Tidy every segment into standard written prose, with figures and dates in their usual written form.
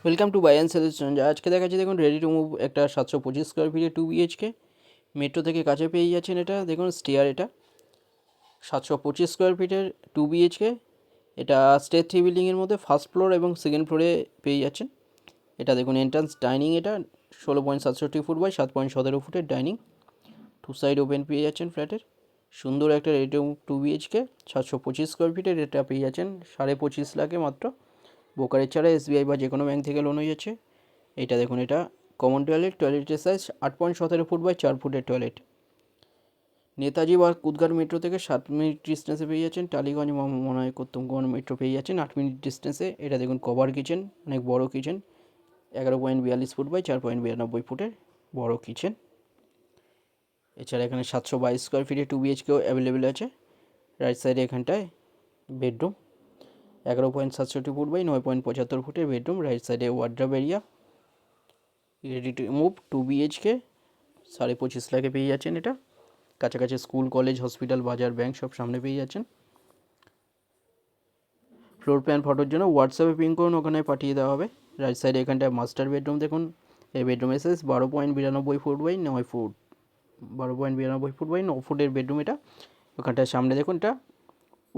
Welcome to buy and selection. আজকে দেখাচ্ছি দেখুন রেডি টু মুভ একটা 725 স্কোয়ার ফিটে 2 BHK মেট্রো থেকে কাছে পেয়ে যাচ্ছেন। এটা দেখুন স্টেয়ার, এটা 725 স্কোয়ার ফিটের 2 BHK। এটা স্টেট 3 বিল্ডিংয়ের মধ্যে ফার্স্ট ফ্লোর এবং সেকেন্ড ফ্লোরে পেয়ে যাচ্ছেন। এটা দেখুন এন্ট্রান্স ডাইনিং, এটা 16.67 ফুট বাই 7.17 ফুটের ডাইনিং, টু সাইড ওপেন পেয়ে যাচ্ছেন ফ্ল্যাটের। সুন্দর একটা ready to move 2 BHK 725 square ফিটের, এটা পেয়ে যাচ্ছেন 25.5 লাখে মাত্র। ব্রোকারেজ ছাড়া SBI বা যে কোনো ব্যাঙ্ক থেকে লোন হয়ে যাচ্ছে। এটা দেখুন, এটা কমন টয়লেটের সাইজ 8.17 ফুট বাই 4 ফুটের টয়লেট। নেতাজি বা কুদঘাট মেট্রো থেকে 7 মিনিট ডিস্টেন্সে পেয়ে যাচ্ছেন। টালিগঞ্জ মনে হয় কোত্তমগঞ্জ মেট্রো পেয়ে যাচ্ছেন 8 মিনিট ডিস্টেন্সে। এটা দেখুন কভার কিচেন, অনেক বড় কিচেন, 11.42 ফুট বাই 4.92 ফুটের বড় কিচেন। এছাড়া এখানে 722 স্কোয়ার ফিটে 2 BHKও অ্যাভেলেবেল আছে। রাইট সাইডে এখানটায় বেডরুম, 11.67 ফুট বাই 9.75 ফুটের বেডরুম। রাইট সাইডে wardrobe area. Ready to move 2 BHK 25.5 লাখে পেয়ে যাচ্ছেন। এটা কাছাকাছি স্কুল, কলেজ, হসপিটাল, বাজার, ব্যাংক সব সামনে পেয়ে যাচ্ছেন। ফ্লোর প্ল্যান ফটোর জন্য হোয়াটসঅ্যাপে পিং করুন, ওখানে পাঠিয়ে দেওয়া হবে। রাইট সাইডে এখানটায় মাস্টার বেডরুম দেখুন। এই বেডরুমের size 12.92 foot by 9 foot, 12.92 foot by 9 ফুটের বেডরুম এটা। ওখানটায় সামনে দেখুন এটা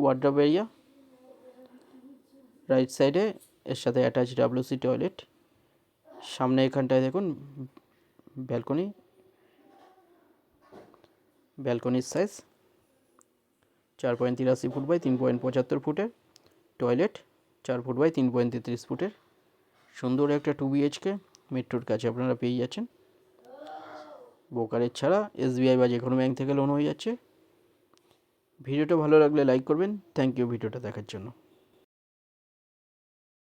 ওয়ার্ড্রপ এরিয়া। রাইট সাইডে এর সাথে অ্যাটাচ WC টয়লেট। সামনে এখানটায় দেখুন ব্যালকনির সাইজ 4.83 ফুট বাই 3.75 ফুটের টয়লেট, 4 ফুট বাই 3.33 ফুটের। সুন্দর একটা 2 BHK মেট্রোর কাছে আপনারা পেয়ে যাচ্ছেন। ব্রোকারেজ ছাড়া SBI বা যে কোনো ব্যাঙ্ক থেকে লোন হয়ে যাচ্ছে। ভিডিওটা ভালো লাগলে লাইক করবেন। থ্যাংক ইউ ভিডিওটা দেখার জন্য।